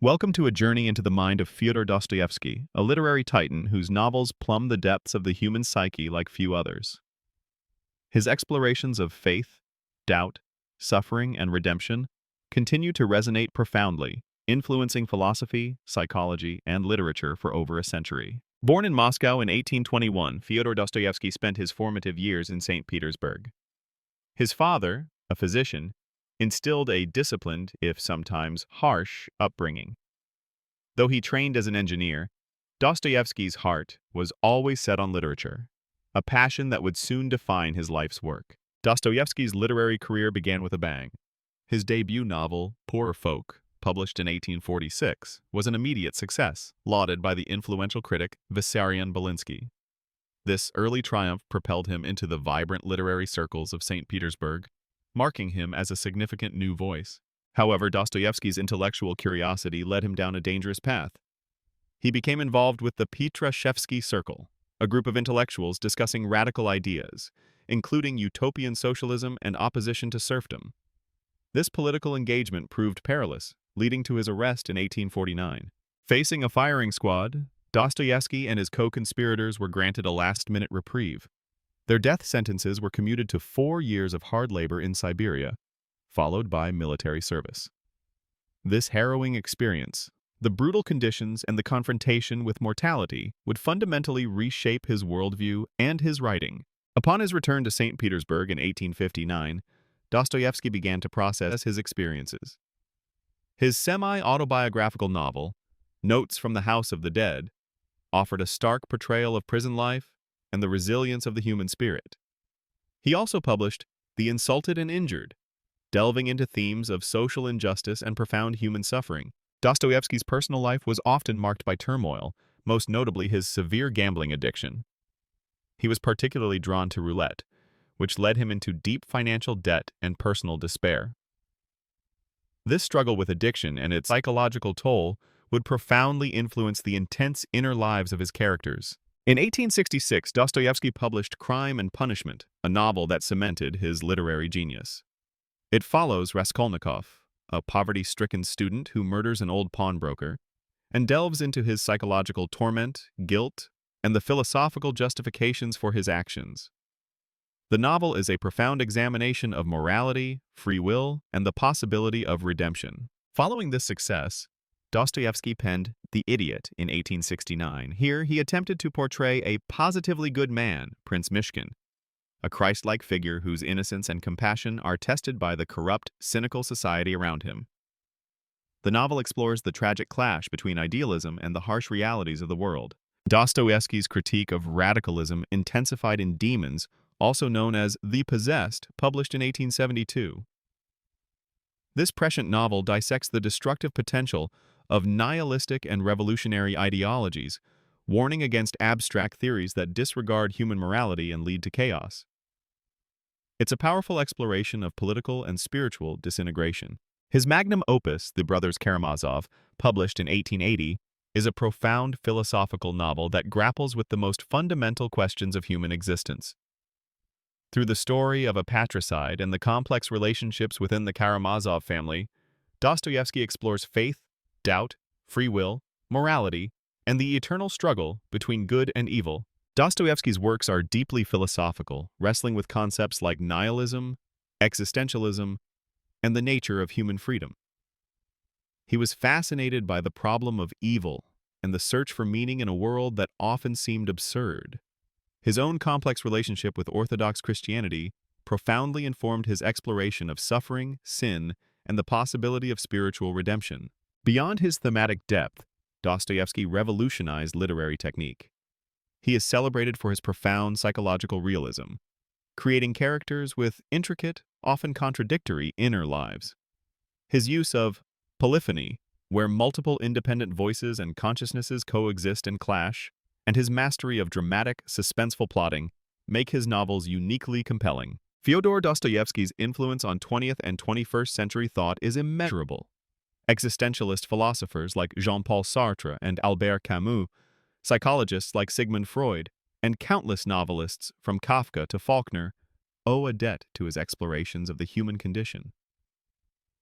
Welcome to a journey into the mind of Fyodor Dostoevsky, a literary titan whose novels plumb the depths of the human psyche like few others. His explorations of faith, doubt, suffering, and redemption continue to resonate profoundly, influencing philosophy, psychology, and literature for over a century. Born in Moscow in 1821, Fyodor Dostoevsky spent his formative years in St. Petersburg. His father, a physician, instilled a disciplined, if sometimes harsh, upbringing. Though he trained as an engineer, Dostoevsky's heart was always set on literature, a passion that would soon define his life's work. Dostoevsky's literary career began with a bang. His debut novel, Poor Folk, published in 1846, was an immediate success, lauded by the influential critic Vissarion Belinsky. This early triumph propelled him into the vibrant literary circles of St. Petersburg, marking him as a significant new voice. However, Dostoevsky's intellectual curiosity led him down a dangerous path. He became involved with the Petrashevsky Circle, a group of intellectuals discussing radical ideas, including utopian socialism and opposition to serfdom. This political engagement proved perilous, leading to his arrest in 1849. Facing a firing squad, Dostoevsky and his co-conspirators were granted a last-minute reprieve. Their death sentences were commuted to 4 years of hard labor in Siberia, followed by military service. This harrowing experience, the brutal conditions and the confrontation with mortality, would fundamentally reshape his worldview and his writing. Upon his return to St. Petersburg in 1859, Dostoevsky began to process his experiences. His semi-autobiographical novel, Notes from the House of the Dead, offered a stark portrayal of prison life and the resilience of the human spirit. He also published The Insulted and Injured, delving into themes of social injustice and profound human suffering. Dostoevsky's personal life was often marked by turmoil, most notably his severe gambling addiction. He was particularly drawn to roulette, which led him into deep financial debt and personal despair. This struggle with addiction and its psychological toll would profoundly influence the intense inner lives of his characters. In 1866, Dostoevsky published Crime and Punishment, a novel that cemented his literary genius. It follows Raskolnikov, a poverty-stricken student who murders an old pawnbroker, and delves into his psychological torment, guilt, and the philosophical justifications for his actions. The novel is a profound examination of morality, free will, and the possibility of redemption. Following this success, Dostoevsky penned The Idiot in 1869. Here, he attempted to portray a positively good man, Prince Myshkin, a Christ-like figure whose innocence and compassion are tested by the corrupt, cynical society around him. The novel explores the tragic clash between idealism and the harsh realities of the world. Dostoevsky's critique of radicalism intensified in Demons, also known as The Possessed, published in 1872. This prescient novel dissects the destructive potential of nihilistic and revolutionary ideologies, warning against abstract theories that disregard human morality and lead to chaos. It's a powerful exploration of political and spiritual disintegration. His magnum opus, The Brothers Karamazov, published in 1880, is a profound philosophical novel that grapples with the most fundamental questions of human existence. Through the story of a patricide and the complex relationships within the Karamazov family, Dostoevsky explores faith, doubt, free will, morality, and the eternal struggle between good and evil. Dostoevsky's works are deeply philosophical, wrestling with concepts like nihilism, existentialism, and the nature of human freedom. He was fascinated by the problem of evil and the search for meaning in a world that often seemed absurd. His own complex relationship with Orthodox Christianity profoundly informed his exploration of suffering, sin, and the possibility of spiritual redemption. Beyond his thematic depth, Dostoevsky revolutionized literary technique. He is celebrated for his profound psychological realism, creating characters with intricate, often contradictory inner lives. His use of polyphony, where multiple independent voices and consciousnesses coexist and clash, and his mastery of dramatic, suspenseful plotting make his novels uniquely compelling. Fyodor Dostoevsky's influence on 20th and 21st century thought is immeasurable. Existentialist philosophers like Jean-Paul Sartre and Albert Camus, psychologists like Sigmund Freud, and countless novelists from Kafka to Faulkner owe a debt to his explorations of the human condition.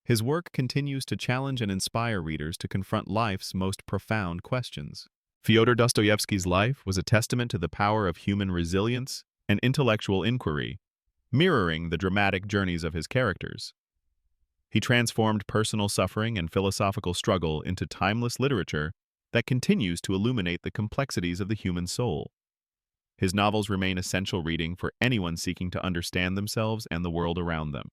His work continues to challenge and inspire readers to confront life's most profound questions. Fyodor Dostoevsky's life was a testament to the power of human resilience and intellectual inquiry, mirroring the dramatic journeys of his characters. He transformed personal suffering and philosophical struggle into timeless literature that continues to illuminate the complexities of the human soul. His novels remain essential reading for anyone seeking to understand themselves and the world around them.